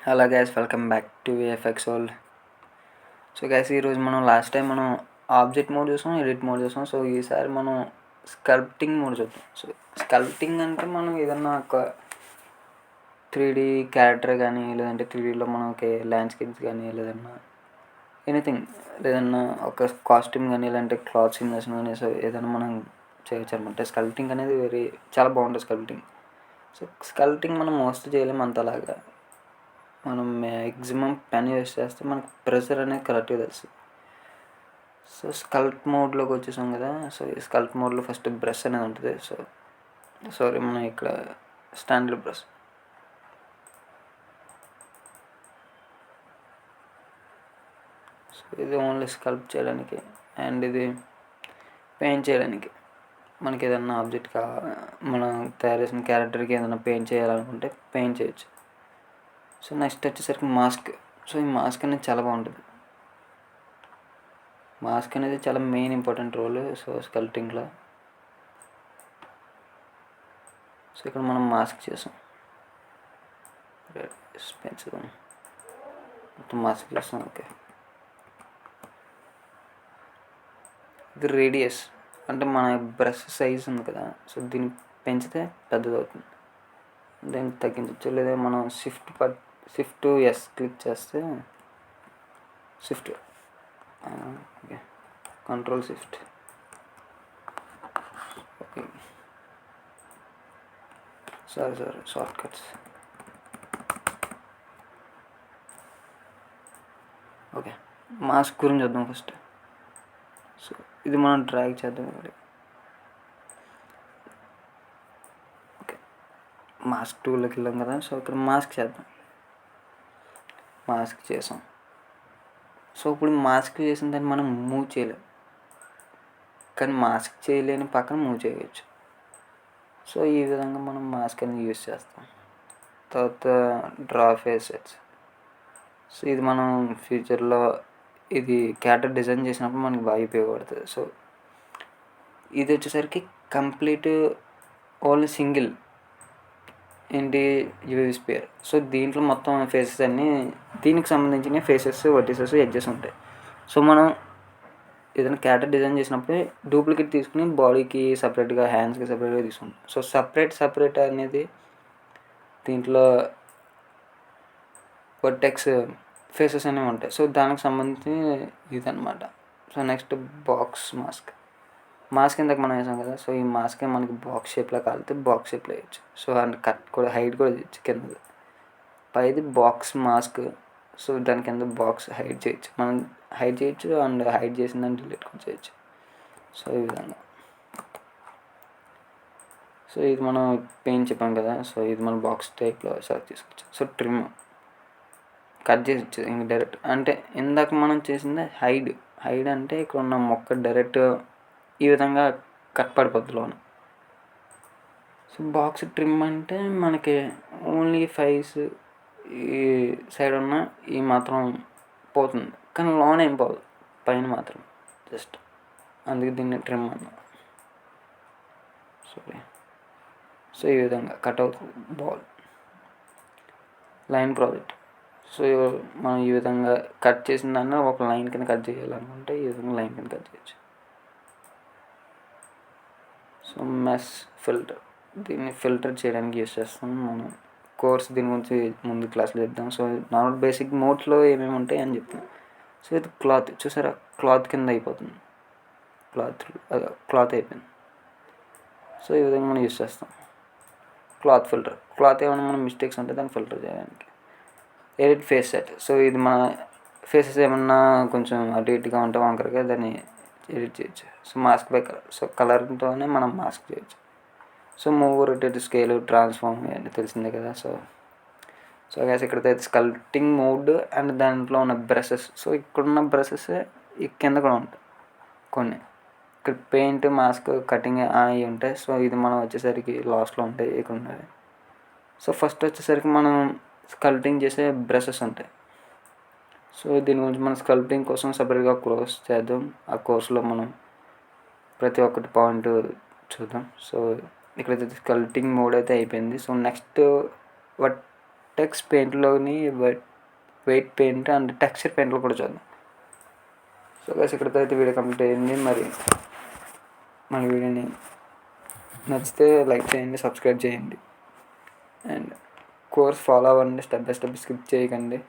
Hello guys, welcome back to VFX world. So guys, ఈరోజు మనం last time object mode చూసాం, edit mode చూసాం. So ఈసారి మనం స్కల్ప్టింగ్ మోడ్ చూద్దాం. సో స్కల్ప్టింగ్ అంటే మనం ఏదన్నా ఒక 3D క్యారెక్టర్ కానీ, లేదంటే 3Dలో మనం ఒక ల్యాండ్స్కేప్స్ కానీ, లేదన్నా ఎనీథింగ్, లేదన్నా ఒక కాస్ట్యూమ్ కానీ, లేదంటే క్లాత్ సిమ్యులేషన్ కానీ, సో ఏదైనా మనం చేయొచ్చు అనమాట. స్కల్ప్టింగ్ అనేది చాలా బాగుంటుంది స్కల్ప్టింగ్. సో స్కల్ప్టింగ్ మనం మోస్ట్ చేయలేము అంతలాగా. మనం మ్యాక్సిమం పెన్ యూస్ చేస్తే మనకు ప్రెషర్ అనేది కరెక్ట్గా తెలుస్తుంది. సో స్కల్ప్ మోడ్లోకి వచ్చేసాం కదా. సో ఈ స్కల్ప్ మోడ్లో ఫస్ట్ బ్రష్ అనేది ఉంటుంది. సారీ, మనం ఇక్కడ స్టాండర్డ్ బ్రష్. సో ఇది ఓన్లీ స్కల్ప్ చేయడానికి, అండ్ ఇది పెయింట్ చేయడానికి. మనకి ఏదన్నా ఆబ్జెక్ట్ మనం తయారు చేసిన క్యారెక్టర్కి ఏదైనా పెయింట్ చేయాలనుకుంటే పెయింట్ చేయొచ్చు. సో నెక్స్ట్ వచ్చేసరికి మాస్క్. సో ఈ మాస్క్ అనేది చాలా బాగుంటుంది. మాస్క్ అనేది చాలా మెయిన్ ఇంపార్టెంట్ రోల్ సో స్కల్ప్టింగ్లో. సో ఇక్కడ మనం మాస్క్ చేసాం, పెంచుదాం, మొత్తం మాస్క్ చేస్తాం. ఓకే, ఇది రేడియస్ అంటే మన బ్రష్ సైజ్ ఉంది కదా. సో దీన్ని పెంచితే పెద్దది అవుతుంది, దీన్ని తగ్గించవచ్చు. లేదా మనం షిఫ్ట్ ఎస్ క్లిక్ చేస్తే shift okay, control shift. Okay, sorry short cuts. Okay, mask గురించి చూద్దాం ఫస్ట్. సో ఇది మనం డ్రాగ్ చేద్దాం ఇక్కడ. ఓకే, మాస్క్ టూల్లోకి వెళ్ళాం కదా. సో ఇక్కడ మాస్క్ చేద్దాం. మాస్క్ చేసాం. సో ఇప్పుడు మాస్క్ చేసిన దాన్ని మనం మూవ్ చేయలేం, కానీ మాస్క్ చేయలేని పక్కన మూవ్ చేయవచ్చు. సో ఈ విధంగా మనం మాస్క్ అనేది యూజ్ చేస్తాం. తర్వాత డ్రా ఫేసెస్. సో ఇది మనం ఫ్యూచర్లో ఇది క్యారెక్టర్ డిజైన్ చేసినప్పుడు మనకి బాగా ఉపయోగపడుతుంది. సో ఇది వచ్చేసరికి కంప్లీట్ ఓన్లీ సింగిల్ ఏంటి యూవీ స్పియర్. సో దీంట్లో మొత్తం ఫేసెస్ అన్నీ దీనికి సంబంధించిన ఫేసెస్, వర్టిసెస్, ఎడ్జెస్ ఉంటాయి. సో మనం ఏదైనా క్యారెక్టర్ డిజైన్ చేసినప్పుడు డూప్లికేట్ తీసుకుని బాడీకి సపరేట్గా, హ్యాండ్స్కి సపరేట్గా తీసుకుంటాం. సో సపరేట్ అనేది దీంట్లో వర్టెక్స్ ఫేసెస్ అనేవి ఉంటాయి. సో దానికి సంబంధించి ఇదనమాట. సో నెక్స్ట్ బాక్స్ మాస్క్ ఇందాక మనం వేసాం కదా. సో ఈ మాస్క్ మనకి బాక్స్ షేప్లో కాలితే బాక్స్ షేప్లో వేయచ్చు. సో అండ్ కట్ కూడా, హైట్ కూడా చేయొచ్చు. కింద పైది బాక్స్ మాస్క్. సో దాని కింద బాక్స్ హైడ్ చేయొచ్చు, మనం హైడ్ చేయొచ్చు, అండ్ హైడ్ చేసిన దాన్ని డిలీట్ కూడా చేయొచ్చు. సో ఈ విధంగా. సో ఇది మనం పెయింట్ చెప్పాం కదా. సో ఇది మనం బాక్స్ టైప్లో సెలెక్ట్ చేసుకోవచ్చు. సో ట్రిమ్ కట్ చేసి ఇంక డైరెక్ట్, అంటే ఇందాక మనం చేసింది హైడ్ అంటే ఇక్కడ ఉన్న మొక్క డైరెక్ట్ ఈ విధంగా కట్ పడిపోద్ది లోన. సో బాక్స్ ట్రిమ్ అంటే మనకి ఓన్లీ ఫైస్ ఈ సైడ్ ఉన్న ఈ మాత్రం పోతుంది, కానీ లోన ఏం పోదు, పైన మాత్రం జస్ట్. అందుకే దీన్ని ట్రిమ్ అన్నా. సో ఈ విధంగా కట్ అవుతుంది బాల్. Line project. సో మనం ఈ విధంగా కట్ చేసిన దాన్ని ఒక లైన్ కింద కట్ చేయాలనుకుంటే ఈ విధంగా లైన్ కింద కట్ చేయొచ్చు. సో మెస్ ఫిల్టర్, దీన్ని ఫిల్టర్ చేయడానికి యూస్ చేస్తాం మనం. కోర్స్ దీని గురించి ముందు క్లాస్లో చెప్తాం. సో నార్మల్ బేసిక్ మోడ్స్లో ఏమేమి ఉంటాయి అని చెప్తాం. సో ఇది క్లాత్ చూసారా, క్లాత్ కింద అయిపోతుంది, క్లాత్ అయిపోయింది. సో ఈ విధంగా మనం యూస్ చేస్తాం. క్లాత్ ఏమైనా మనం మిస్టేక్స్ ఉంటే దాన్ని ఫిల్టర్ చేయడానికి. Edit face set. సో ఇది మన ఫేసెస్ ఏమన్నా కొంచెం అటు ఇటుగా ఉంటే వంకరగా దాన్ని ఎడిట్ చేయొచ్చు. So mask by colour. So కలర్తోనే మనం మాస్క్ చేయొచ్చు. So move, rotate, scale, transform ఇవన్నీ తెలిసిందే కదా. సో గ్యాస్ ఇక్కడైతే స్కల్ప్టింగ్ మోడ్ అండ్ దాంట్లో ఉన్న బ్రషెస్. సో ఇక్కడున్న బ్రషెస్ ఈ కింద కూడా ఉంటాయి కొన్ని. ఇక్కడ పెయింట్, మాస్క్, కటింగ్ అవి ఉంటాయి. సో ఇది మనం వచ్చేసరికి లాస్ట్లో ఉంటాయి ఇక్కడ ఉన్నది. సో ఫస్ట్ వచ్చేసరికి మనం స్కల్ప్టింగ్ చేసే బ్రషెస్ ఉంటాయి. సో దీని గురించి మనం స్కల్ప్టింగ్ కోసం సపరేట్గా కోర్స్ చేద్దాం. ఆ కోర్సులో మనం ప్రతి ఒక్కటి పాయింట్ చూద్దాం. సో ఇక్కడైతే స్కల్ప్టింగ్ మోడ్ అయితే అయిపోయింది. సో నెక్స్ట్ టెక్స్ట్ పెయింట్లోని వెయిట్ పెయింట్ అండ్ టెక్స్చర్ పెయింట్లో కూడా చూద్దాం. సో గైస్ ఇక్కడితో అయితే వీడియో కంప్లీట్ అయ్యింది. మరి మన వీడియోని నచ్చితే లైక్ చేయండి, సబ్స్క్రైబ్ చేయండి అండ్ కోర్స్ ఫాలో అవ్వండి, స్టెప్ బై స్టెప్ స్కిప్ చేయకండి.